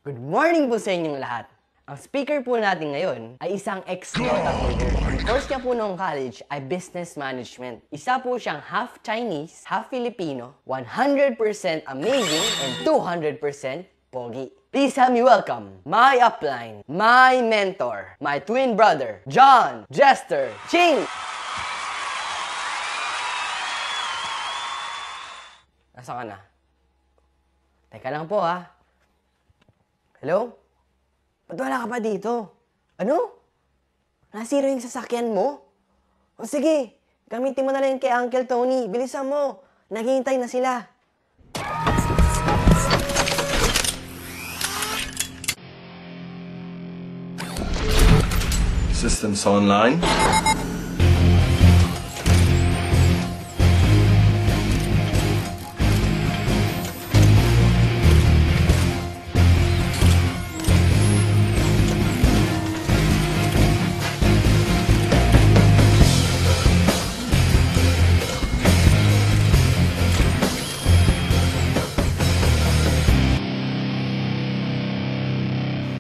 Good morning po sa inyong lahat. Ang speaker po natin ngayon ay isang ex-nota holder. Ang course niya po noong college ay Business Management. Isa po siyang half Chinese, half Filipino, 100% amazing, and 200% pogi. Please help me welcome my upline, my mentor, my twin brother, John Jester Ching! Nasa ka na? Teka lang po ha. Hello? Ba't wala ka pa dito? Ano? Nasira yung sasakyan mo? O sige, gamitin mo na lang kay Uncle Tony. Bilisan mo. Naghihintay na sila. Systems online.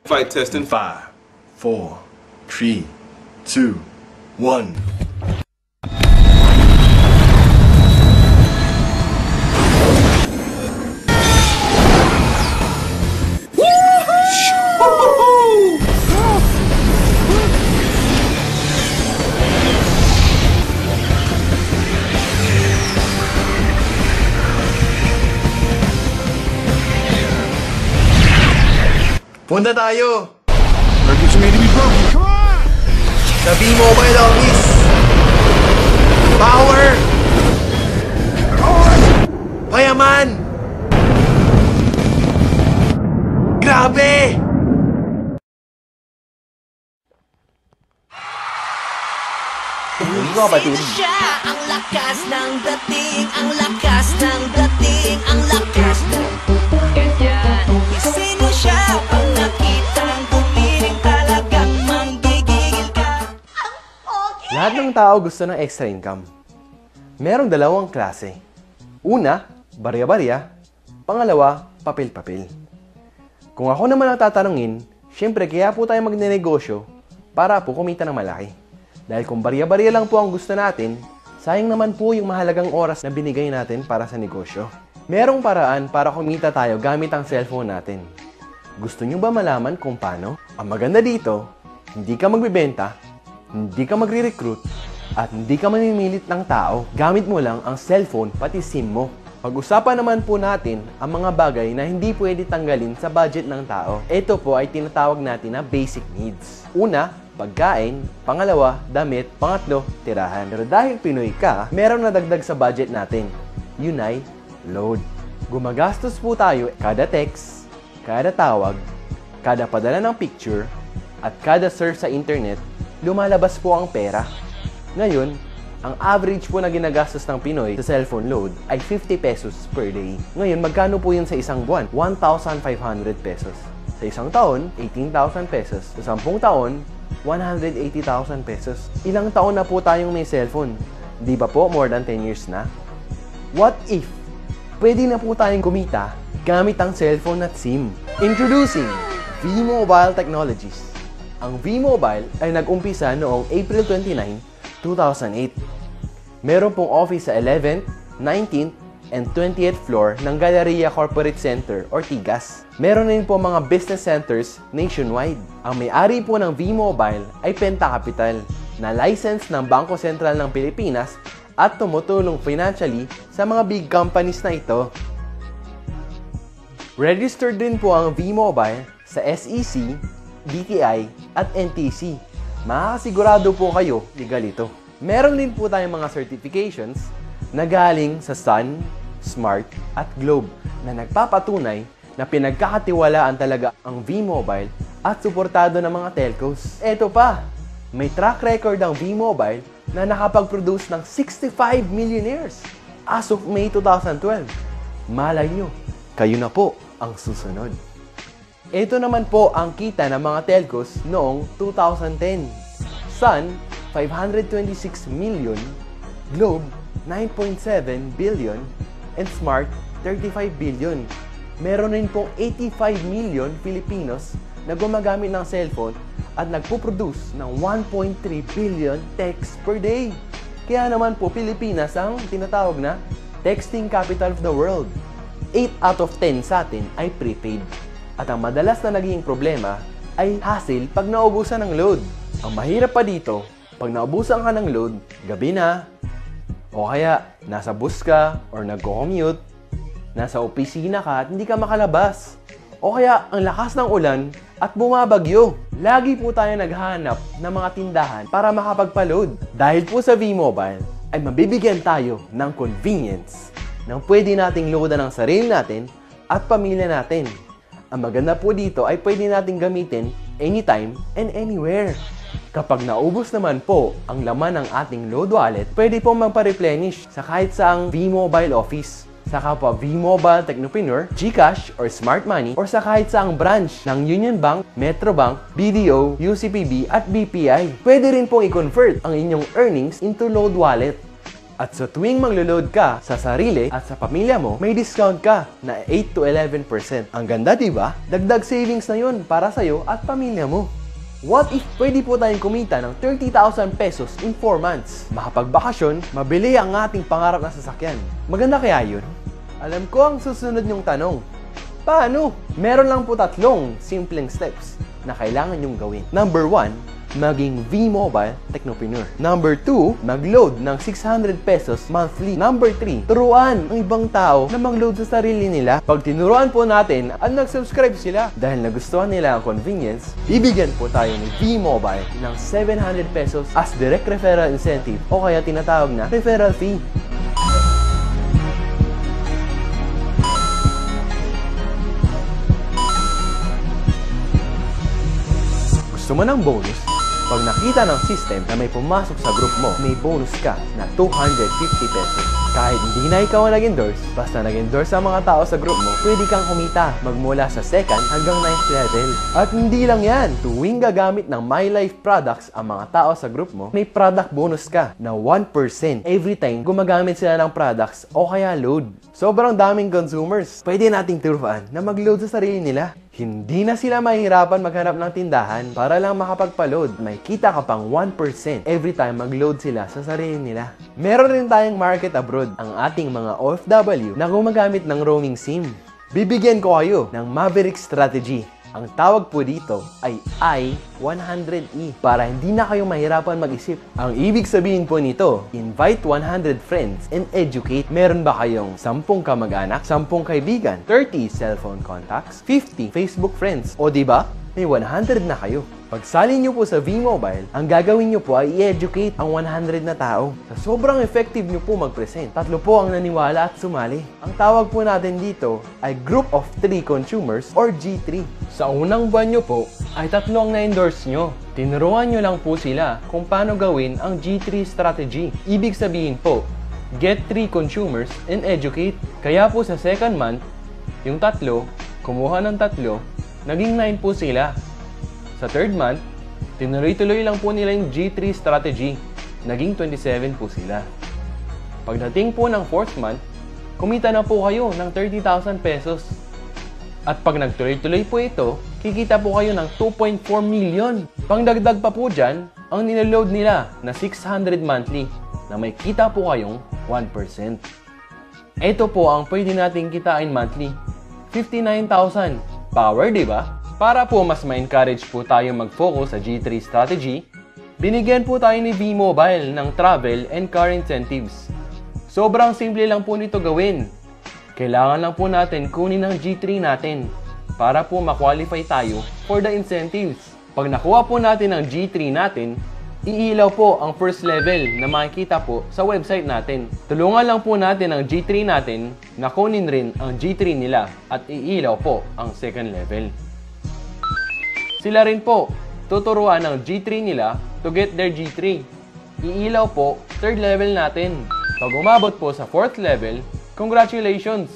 Flight test in 5, 4, 3, 2, 1. Punta tayo! Circuits may to be broken. Come on! Sa V-Mobile office! Power! Payaman! Grabe! Hindi ko kapatid. Siya ang lakas ng dating, ang lakas ng dating, ang lakas ng ganyan. Sino siya pag nakitang gumiling talagang manggigigil ka? Ang pogi! Lahat ng tao gusto ng extra income. Merong dalawang klase. Una, barya-barya. Pangalawa, papel-papel. Kung ako naman ang tatanungin, syempre kaya po tayo magnenegosyo para po kumita ng malaki. Dahil kung barya-barya lang po ang gusto natin, sayang naman po yung mahalagang oras na binigay natin para sa negosyo. Merong paraan para kumita tayo gamit ang cellphone natin. Gusto nyo ba malaman kung paano? Ang maganda dito, hindi ka magbibenta, hindi ka magre-recruit, at hindi ka mamimilit ng tao. Gamit mo lang ang cellphone pati SIM mo. Pag-usapan naman po natin ang mga bagay na hindi pwede tanggalin sa budget ng tao. Ito po ay tinatawag natin na basic needs. Una, pagkain. Pangalawa, damit. Pangatlo, tirahan. Pero dahil Pinoy ka, meron na dagdag sa budget natin. Yun ay load. Gumagastos po tayo kada text, kada tawag, kada padala ng picture, at kada search sa internet, lumalabas po ang pera. Ngayon, ang average po na ginagastos ng Pinoy sa cellphone load ay 50 pesos per day. Ngayon, magkano po yun sa isang buwan? 1,500 pesos. Sa isang taon, 18,000 pesos. Sa 10 taon, 180,000 pesos. Ilang taon na po tayong may cellphone? Di ba po more than 10 years na? What if pwede na po tayong kumita gamit ang cellphone at SIM? Introducing V-Mobile Technologies. Ang V-Mobile ay nag-umpisa noong April 29, 2008. Meron pong office sa 11th, 19th, and 20th floor ng Galleria Corporate Center or TIGAS. Meron din po mga business centers nationwide. Ang may-ari po ng V-Mobile ay Penta Capital, na license ng Bangko Sentral ng Pilipinas at tumutulong financially sa mga big companies na ito. Registered din po ang V-Mobile sa SEC, DTI at NTC. Makakasigurado po kayo legal ito. Meron din po tayong mga certifications na galing sa Sun, Smart at Globe na nagpapatunay na pinagkakatiwalaan talaga ang V-Mobile at suportado ng mga telcos. Eto pa, May track record ang V-Mobile na nakapag-produce ng 65 millionaires as of May 2012. Malay nyo, kayo na po ang susunod. Ito naman po ang kita ng mga telcos noong 2010. Sun, 526 million, Globe, 9.7 billion, and Smart, 35 billion. Meron rin pong 85 million Filipinos na gumagamit ng cellphone at nagpo-produce ng 1.3 billion texts per day. Kaya naman po Pilipinas ang tinatawag na texting capital of the world. 8 out of 10 sa atin ay prepaid. At ang madalas na naging problema ay hassle pag naubusan ng load. Ang mahirap pa dito, pag naubusan ka ng load, gabi na, o kaya nasa bus ka or nag-commute, nasa opisina ka at hindi ka makalabas. O kaya ang lakas ng ulan at bumabagyo. Lagi po tayo naghahanap ng mga tindahan para makapagpa-load. Dahil po sa V-Mobile ay mabibigyan tayo ng convenience nang pwede nating loadan ang sarili natin at pamilya natin. Ang maganda po dito ay pwede nating gamitin anytime and anywhere. Kapag naubos naman po ang laman ng ating load wallet, pwede po magpa-replenish sa kahit saang V-Mobile office. Sa kapwa V-Mobile Technopreneur, GCash or Smart Money, or sa kahit saang branch ng Union Bank, Metrobank, BDO, UCPB at BPI. Pwede rin pong i-convert ang inyong earnings into load wallet. At sa tuwing maglo-load ka sa sarili at sa pamilya mo, may discount ka na 8 to 11%. Ang ganda, diba? Dagdag savings na yun para sa'yo at pamilya mo. What if pwede po tayong kumita ng 30,000 pesos in 4 months? Makapagbakasyon, mabili ang ating pangarap na sasakyan. Maganda kaya yun? Alam ko ang susunod niyong tanong. Paano? Meron lang po 3 simpleng steps na kailangan niyong gawin. Number 1, maging V-Mobile Technopreneur. Number 2, mag-load ng 600 pesos monthly. Number 3, turuan ang ibang tao na mag-load sa sarili nila. Pag tinuruan po natin at nag-subscribe sila dahil nagustuhan nila ang convenience, bibigyan po tayo ni V-Mobile ng 700 pesos as direct referral incentive o kaya tinatawag na referral fee. Gusto mo ng bonus? Pag nakita ng system na may pumasok sa group mo, may bonus ka na 250 pesos. Kahit hindi na ikaw ang nag-endorse, basta nag-endorse ang mga tao sa group mo, pwede kang kumita magmula sa 2nd hanggang 9th level. At hindi lang yan, tuwing gagamit ng My Life products ang mga tao sa group mo, may product bonus ka na 1% every time gumagamit sila ng products o kaya load. Sobrang daming consumers, pwede nating turuan na mag-load sa sarili nila. Hindi na sila mahirapan maghanap ng tindahan para lang makapagpa-load. May kita ka pang 1% every time mag-load sila sa sarili nila. Meron rin tayong market abroad, ang ating mga OFW na gumagamit ng roaming SIM. Bibigyan ko kayo ng Maverick strategy. Ang tawag po dito ay I-100E para hindi na kayo mahirapan mag-isip. Ang ibig sabihin po nito, invite 100 friends and educate. Meron ba kayong 10 kamag-anak, 10 kaibigan, 30 cellphone contacts, 50 Facebook friends, o diba? May 100 na kayo. Pagsali nyo po sa V-Mobile, ang gagawin nyo po ay i-educate ang 100 na tao. Sa sobrang effective nyo po mag-present, 3 po ang naniwala at sumali. Ang tawag po natin dito ay Group of 3 Consumers or G3. Sa unang buwan nyo po, ay 3 ang na-endorse nyo. Tinuruan nyo lang po sila kung paano gawin ang G3 strategy. Ibig sabihin po, get 3 consumers and educate. Kaya po sa 2nd month, yung 3, kumuha ng 3, naging 9 po sila. Sa 3rd month, tinuloy-tuloy lang po nila yung G3 strategy. Naging 27 po sila. Pagdating po ng 4th month, kumita na po kayo ng 30,000 pesos. At pag nagtuloy-tuloy po ito, kikita po kayo ng 2.4 million. Pangdagdag pa po dyan, ang niload nila na 600 monthly na may kita po kayong 1%. Ito po ang pwede nating kitain monthly. 59,000. Power, di ba? Para po mas ma-encourage po tayo mag-focus sa G3 strategy, binigyan po tayo ni V-Mobile ng travel and car incentives. Sobrang simple lang po nito gawin. Kailangan lang po natin kunin ang G3 natin para po ma-qualify tayo for the incentives. Pag nakuha po natin ang G3 natin, iilaw po ang first level na makikita po sa website natin. Tulungan lang po natin ang G3 natin na kunin rin ang G3 nila at iilaw po ang second level. Sila rin po tuturuan ng G3 nila to get their G3. Iilaw po, 3rd level natin. Pag umabot po sa 4th level, congratulations!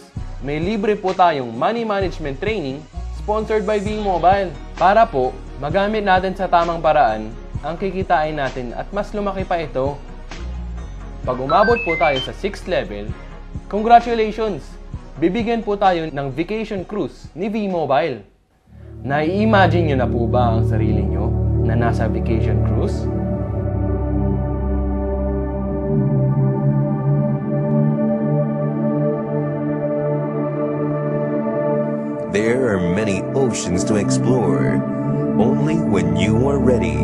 May libre po tayong money management training sponsored by V-Mobile para po magamit natin sa tamang paraan ang kikitain natin at mas lumaki pa ito. Pag umabot po tayo sa 6th level, congratulations! Bibigyan po tayo ng vacation cruise ni V-Mobile. Nai-imagine nyo na po ba ang sarili nyo na nasa vacation cruise? There are many oceans to explore, only when you are ready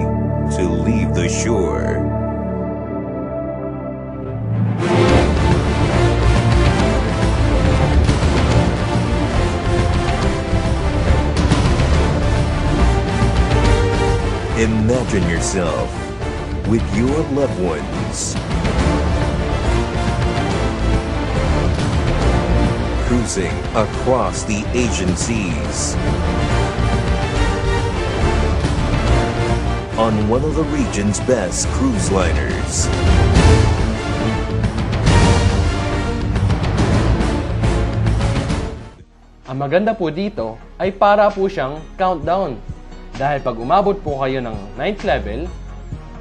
to leave the shore. Imagine yourself with your loved ones cruising across the Asian seas on one of the region's best cruise liners. Ang maganda po dito ay para po siyang countdown. Dahil pag umabot po kayo ng 9th level,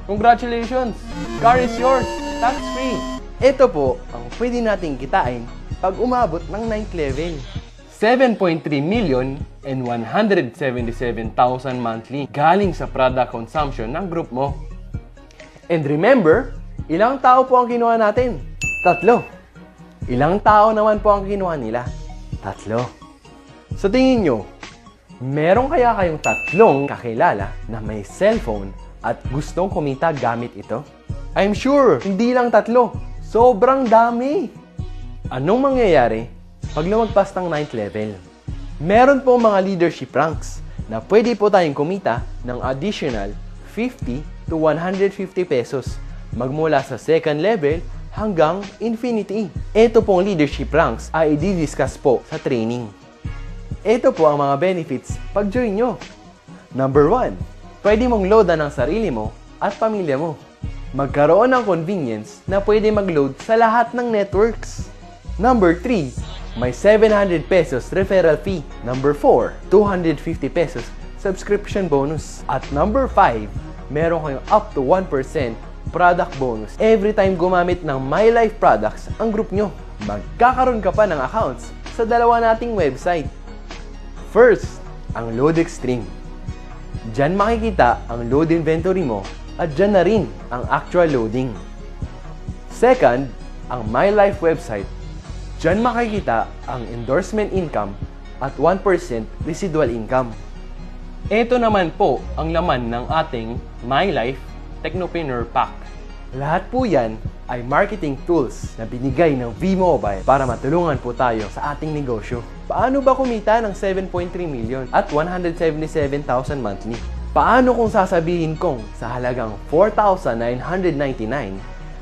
congratulations! Car is yours! Tax-free! Ito po ang pwede nating kitain pag umabot ng 9th level. 7.3 million and 177,000 monthly galing sa product consumption ng group mo. And remember, ilang tao po ang kinuha natin? 3. Ilang tao naman po ang kinuha nila? 3. So tingin nyo, meron kaya kayong 3 kakilala na may cellphone at gustong kumita gamit ito? I'm sure, hindi lang 3. Sobrang dami! Anong mangyayari pag lumagpas ng 9th level? Meron po mga leadership ranks na pwede po tayong kumita ng additional 50 to 150 pesos magmula sa 2nd level hanggang infinity. Ito pong leadership ranks ay i-discuss po sa training. Ito po ang mga benefits pag join nyo. Number 1, pwede mong loadan ang sarili mo at pamilya mo. Magkaroon ng convenience na pwede mag-load sa lahat ng networks. Number 3, may 700 pesos referral fee. Number 4, 250 pesos subscription bonus. At number 5, meron kayong up to 1% product bonus every time gumamit ng My Life products ang group nyo. Magkakaroon ka pa ng accounts sa dalawa nating website. First, ang Load Extreme. Diyan makikita ang load inventory mo at diyan na rin ang actual loading. Second, ang My Life website. Diyan makikita ang endorsement income at 1% residual income. Ito naman po ang laman ng ating My Life Technopreneur Pack. Lahat po yan ay marketing tools na binigay ng V-Mobile para matulungan po tayo sa ating negosyo. Paano ba kumita ng 7.3 million at 177,000 monthly? Paano kung sasabihin kong sa halagang 4,999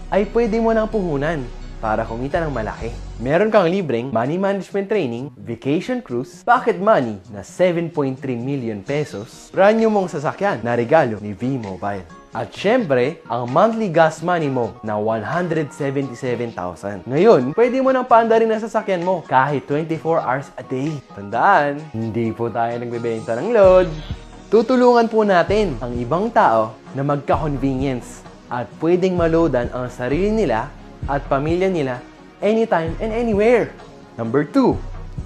ay pwede mo nang puhunan para kumita ng malaki? Meron kang libreng money management training, vacation cruise, pocket money na 7.3 million pesos, brand new mong sasakyan na regalo ni V-Mobile. At syempre, ang monthly gas money mo na 177,000. Ngayon, pwede mo nang paandarin ang sasakyan mo kahit 24 hours a day. Tandaan, hindi po tayo nagbebenta ng load. Tutulungan po natin ang ibang tao na magka-convenience at pwedeng maloadan ang sarili nila at pamilya nila anytime and anywhere. Number 2,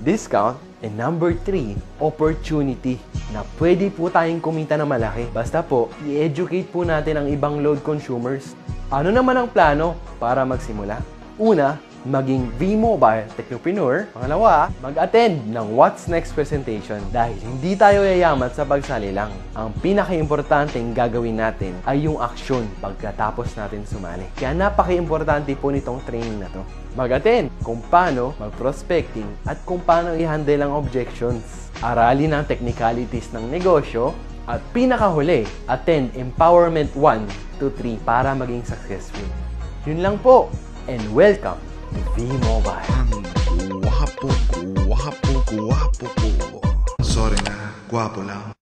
discount. And number 3, opportunity na pwede po tayong kumita na malaki. Basta po, i-educate po natin ang ibang load consumers. Ano naman ang plano para magsimula? Una, maging V-Mobile Technopreneur. Pangalawa, mag-attend ng What's Next presentation dahil hindi tayo yayaman sa pagsali lang. Ang pinaka-importanteng gagawin natin ay yung aksyon pagkatapos natin sumali. Kaya napaka-importante po nitong training na to. Mag-attend kung paano mag-prospecting at kung paano i-handle ang objections. Aralin ang technicalities ng negosyo at pinakahuli, attend Empowerment 1 to 3 para maging successful. Yun lang po, and welcome to V-Mobile. Guwapo ko. Sorry na, guwapo lang.